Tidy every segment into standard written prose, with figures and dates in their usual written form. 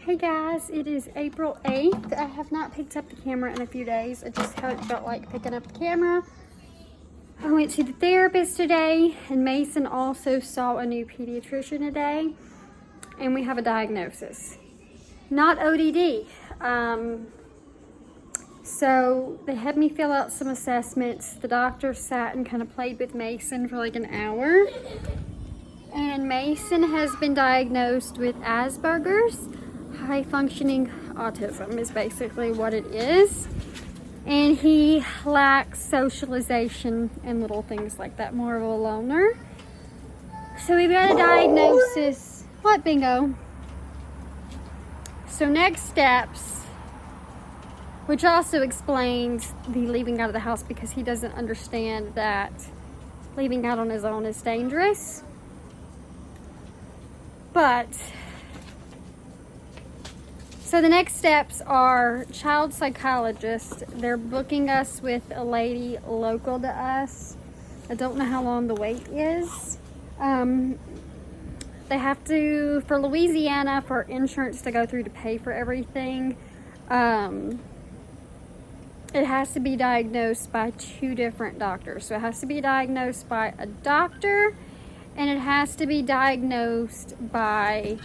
Hey guys, it is April 8th. I have not picked up the camera in a few days. I just haven't felt like picking up the camera. I went to the therapist today, and Mason also saw a new pediatrician today, and we have a diagnosis. Not ODD. So they had me fill out some assessments. The doctor sat and kind of played with Mason for like an hour. And Mason has been diagnosed with Asperger's. High functioning autism is basically what it is. And he lacks socialization and little things like that, more of a loner. So we've got a diagnosis. What, Bingo? So next steps, which also explains the leaving out of the house, because he doesn't understand that leaving out on his own is dangerous. But so the next steps are child psychologist. They're booking us with a lady local to us. I don't know how long the wait is. They have to, for Louisiana, for insurance to go through to pay for everything, it has to be diagnosed by 2 different doctors. So it has to be diagnosed by a doctor, and it has to be diagnosed by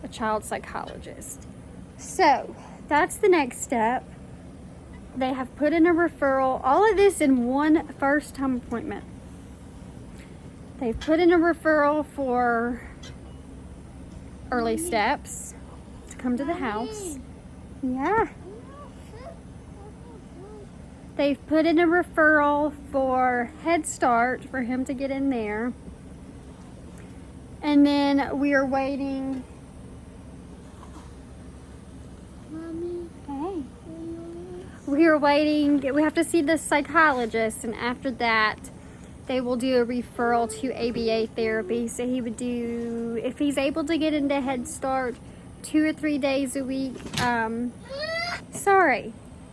a child psychologist. So that's the next step. They have put in a referral, all of this in one first time appointment. They've put in a referral for early steps to come to the house. Yeah. They've put in a referral for Head Start for him to get in there. And then we are waiting. Mommy. Hey. We are waiting. We have to see the psychologist, and after that, they will do a referral to ABA therapy. So he would do, if he's able to get into Head Start, 2 or 3 days a week.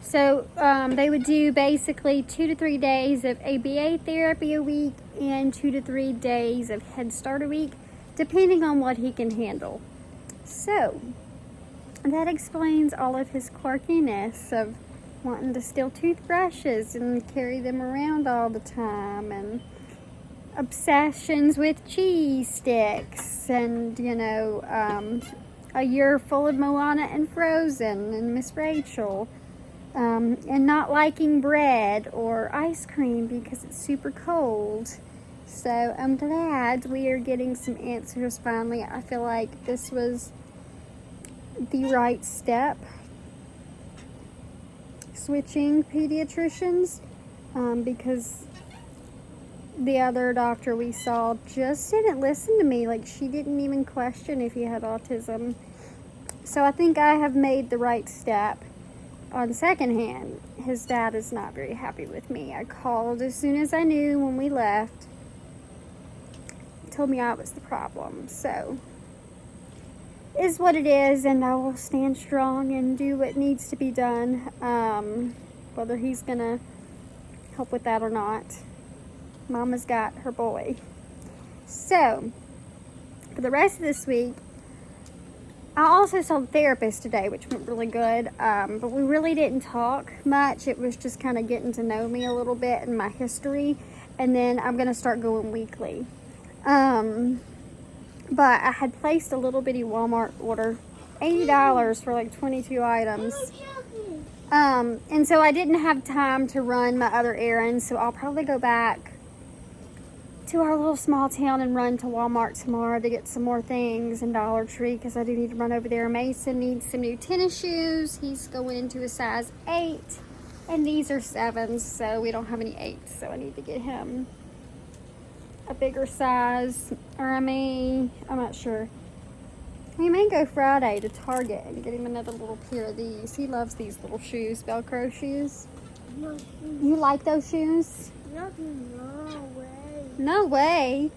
So they would do basically 2 to 3 days of ABA therapy a week and 2 to 3 days of Head Start a week, depending on what he can handle. So that explains all of his quirkiness of wanting to steal toothbrushes and carry them around all the time, and obsessions with cheese sticks, and a year full of Moana and Frozen and Miss Rachel, and not liking bread or ice cream because it's super cold. So I'm glad we are getting some answers finally. I feel like this was the right step, switching pediatricians, because the other doctor we saw just didn't listen to me. Like, she didn't even question if he had autism. So I think I have made the right step. On second hand, his dad is not very happy with me. I called as soon as I knew when we left. He told me I was the problem. So is what it is, and I will stand strong and do what needs to be done, whether he's gonna help with that or not. Mama's got her boy. So for the rest of this week, I also saw the therapist today, which went really good, but we really didn't talk much. It was just kind of getting to know me a little bit and my history, and then I'm gonna start going weekly. But I had placed a little bitty Walmart order, $80 for like 22 items. And so I didn't have time to run my other errands, so I'll probably go back to our little small town and run to Walmart tomorrow to get some more things, and Dollar Tree, because I do need to run over there. Mason needs some new tennis shoes. He's going into a size 8, and these are 7s, so we don't have any 8s, so I need to get him a bigger size, or I'm not sure. We may go Friday to Target and get him another little pair of these. He loves these little shoes, Velcro shoes. No, You like those shoes? no way. No way.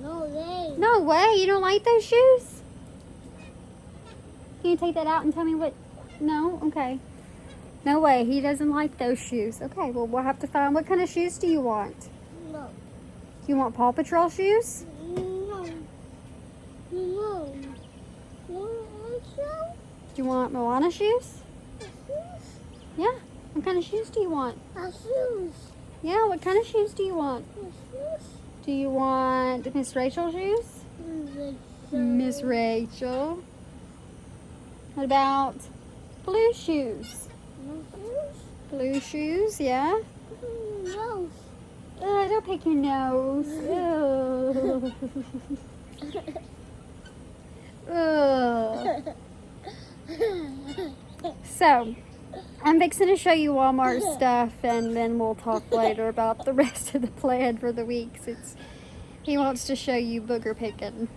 No way. No way, you don't like those shoes? Can you take that out and tell me what? No? Okay. No way, he doesn't like those shoes. Okay, well, we'll have to find, what kind of shoes do you want? No. Do you want Paw Patrol shoes? No. No. No, I you want Moana shoes? Yeah. What kind of shoes do you want? Shoes. Yeah, what kind of shoes do you want? Shoes. Do you want Miss Rachel shoes? Miss Rachel. What about blue shoes? Blue shoes, yeah. No. Don't pick your nose. Ugh. Ugh. So, I'm fixing to show you Walmart stuff, and then we'll talk later about the rest of the plan for the week. Since he wants to show you booger picking.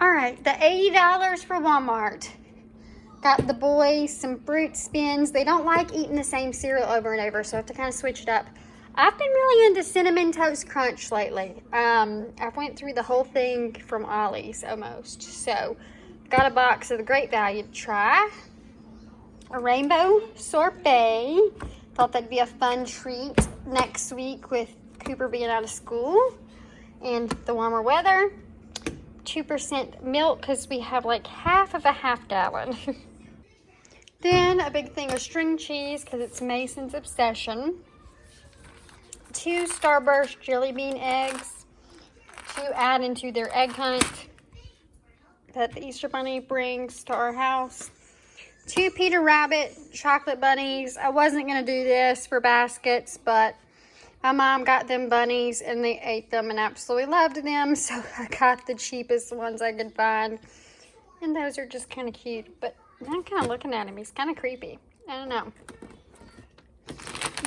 All right, the $80 for Walmart. Got the boys some fruit spins. They don't like eating the same cereal over and over, so I have to kind of switch it up. I've been really into Cinnamon Toast Crunch lately. I went through the whole thing from Ollie's almost. So, got a box of the Great Value to try. A rainbow sorbet. Thought that'd be a fun treat next week with Cooper being out of school and the warmer weather. 2% milk because we have like half of a half gallon. Then a big thing of string cheese because it's Mason's obsession. 2 Starburst jelly bean eggs to add into their egg hunt that the Easter Bunny brings to our house. 2 Peter Rabbit chocolate bunnies. I wasn't going to do this for baskets, but my mom got them bunnies and they ate them and absolutely loved them. So I got the cheapest ones I could find. And those are just kind of cute. But I'm kind of looking at him. He's kind of creepy. I don't know.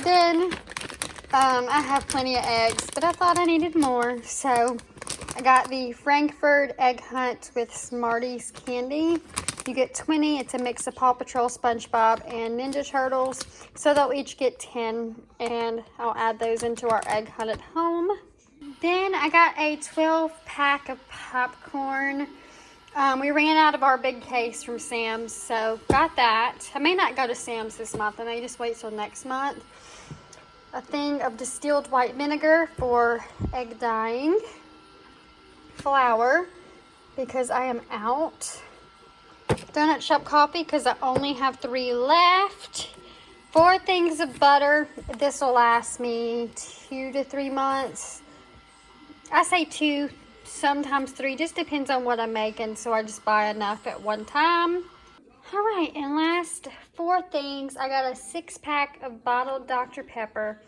Then I have plenty of eggs, but I thought I needed more. So I got the Frankfurt Egg Hunt with Smarties candy. You get 20. It's a mix of Paw Patrol, SpongeBob, and Ninja Turtles. So they'll each get 10, and I'll add those into our egg hunt at home. Then I got a 12-pack of popcorn. We ran out of our big case from Sam's, so got that. I may not go to Sam's this month. I may just wait till next month. A thing of distilled white vinegar for egg dyeing. Flour, because I am out. Donut shop coffee because I only have 3 left. 4 things of butter. This will last me 2 to 3 months. I say 2, sometimes 3. Just depends on what I'm making. So I just buy enough at one time. All right, and last 4 things. I got a 6-pack of bottled Dr. Pepper.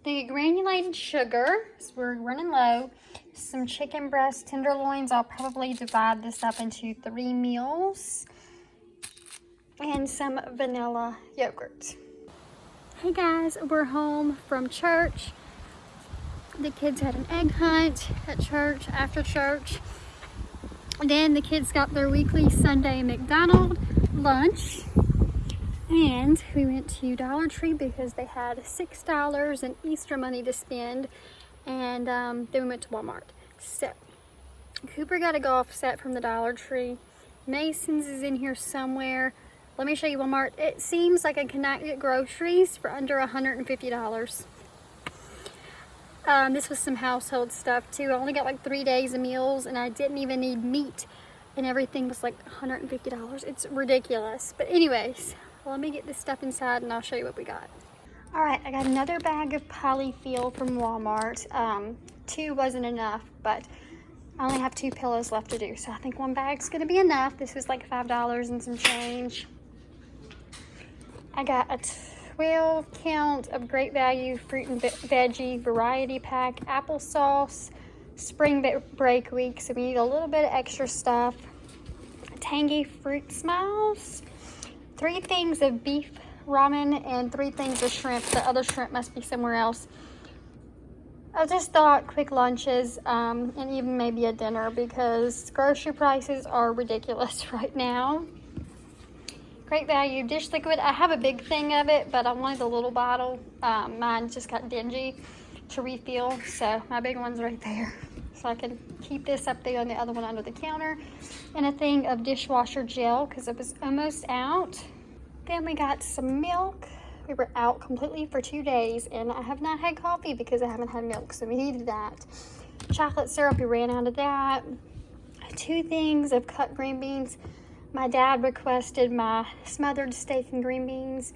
The granulated sugar, so we're running low. Some chicken breast tenderloins. I'll probably divide this up into 3 meals. And some vanilla yogurt. Hey guys, we're home from church. The kids had an egg hunt at church, after church. Then the kids got their weekly Sunday McDonald's lunch. And we went to Dollar Tree because they had $6 in Easter money to spend. And then we went to Walmart. So, Cooper got a golf set from the Dollar Tree. Mason's is in here somewhere. Let me show you Walmart. It seems like I cannot get groceries for under $150. This was some household stuff too. I only got like 3 days of meals and I didn't even need meat. And everything was like $150. It's ridiculous. But anyways, let me get this stuff inside and I'll show you what we got. All right, I got another bag of polyfill from Walmart. 2 wasn't enough, but I only have 2 pillows left to do. So I think 1 bag's gonna be enough. This was like $5 and some change. I got a 12 count of Great Value fruit and veggie variety pack, applesauce, spring break week, so we need a little bit of extra stuff. Tangy fruit smiles, 3 things of beef ramen, and 3 things of shrimp. The other shrimp must be somewhere else. I just thought quick lunches and even maybe a dinner because grocery prices are ridiculous right now. Great Value dish liquid. I have a big thing of it, but I wanted a little bottle. Mine just got dingy to refill, so my big one's right there. So I can keep this up there and the other one under the counter. And a thing of dishwasher gel because it was almost out. Then we got some milk. We were out completely for 2 days, and I have not had coffee because I haven't had milk, so we needed that. Chocolate syrup, we ran out of that. 2 things of cut green beans. My dad requested my smothered steak and green beans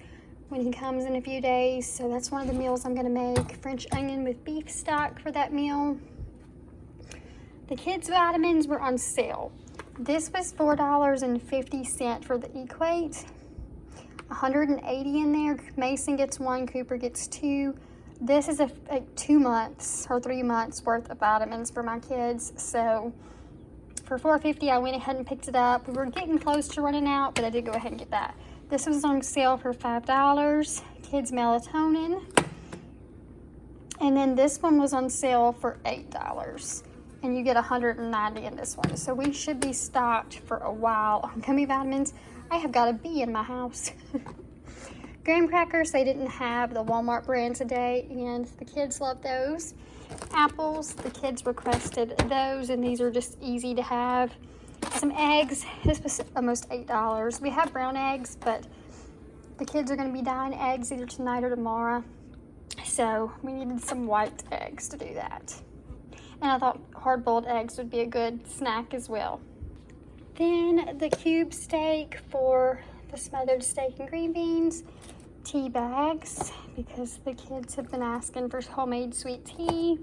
when he comes in a few days, so that's one of the meals I'm gonna make. French onion with beef stock for that meal. The kids' vitamins were on sale. This was $4.50 for the Equate. 180 in there. Mason gets 1, Cooper gets 2. This is like 2 months or 3 months worth of vitamins for my kids. So for $4.50, I went ahead and picked it up. We were getting close to running out, but I did go ahead and get that. This was on sale for $5. Kids melatonin. And then this one was on sale for $8. And you get 190 in this one. So we should be stocked for a while on gummy vitamins. I have got a bee in my house. Graham crackers, they didn't have the Walmart brand today, and the kids love those. Apples, the kids requested those, and these are just easy to have. Some eggs, this was almost $8. We have brown eggs, but the kids are gonna be dyeing eggs either tonight or tomorrow. So we needed some white eggs to do that. And I thought hard-boiled eggs would be a good snack as well. Then the cube steak for the smothered steak and green beans. Tea bags, because the kids have been asking for homemade sweet tea.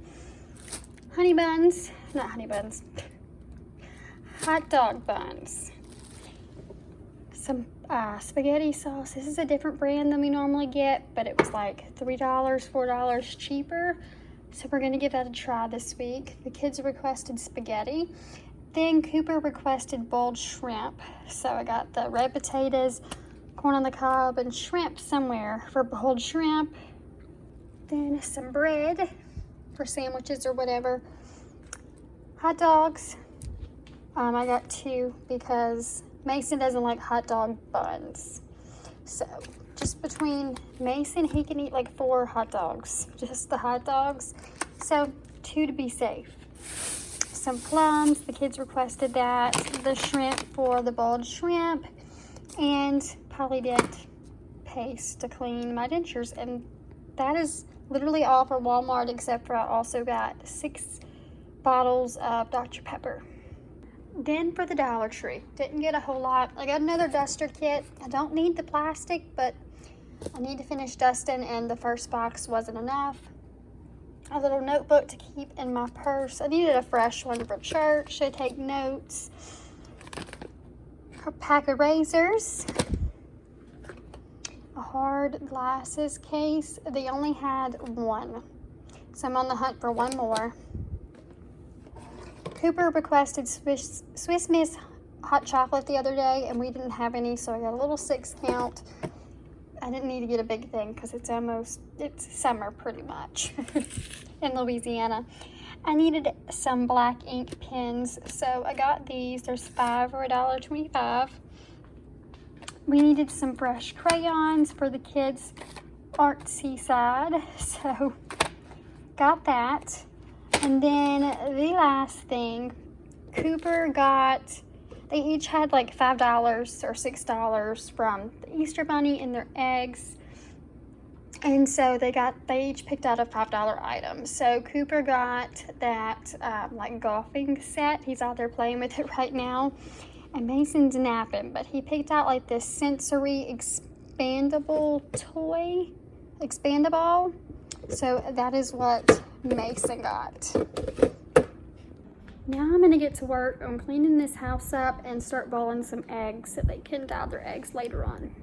Honey buns, not honey buns, hot dog buns. Some spaghetti sauce. This is a different brand than we normally get, but it was like $3, $4 cheaper. So we're gonna give that a try this week. The kids requested spaghetti. Then Cooper requested boiled shrimp. So I got the red potatoes, corn on the cob, and shrimp somewhere for boiled shrimp. Then some bread for sandwiches or whatever. Hot dogs. I got 2 because Mason doesn't like hot dog buns. So just between Mason, he can eat like 4 hot dogs, just the hot dogs. So 2 to be safe. Some plums, the kids requested that. The shrimp for the boiled shrimp, and Polydent paste to clean my dentures. And that is literally all for Walmart, except for I also got 6 bottles of Dr. Pepper. Then for the Dollar Tree, didn't get a whole lot. I got another duster kit. I don't need the plastic, but I need to finish dusting, and the first box wasn't enough. A little notebook to keep in my purse. I needed a fresh one for church to take notes. A pack of razors. A hard glasses case. They only had 1, so I'm on the hunt for 1 more. Cooper requested Swiss Miss hot chocolate the other day, and we didn't have any, so I got a little 6 count. I didn't need to get a big thing because it's summer pretty much in Louisiana. I needed some black ink pens, so I got these. There's 5 for $1.25. We needed some fresh crayons for the kids' artsy side, so got that. And then the last thing, Cooper got, they each had like $5 or $6 from the Easter Bunny in their eggs. And so they each picked out a $5 item. So Cooper got that like golfing set. He's out there playing with it right now. And Mason's napping, but he picked out like this sensory expandable toy, expandable. So that is what Mason got. Now I'm gonna get to work on cleaning this house up and start boiling some eggs so they can dye their eggs later on.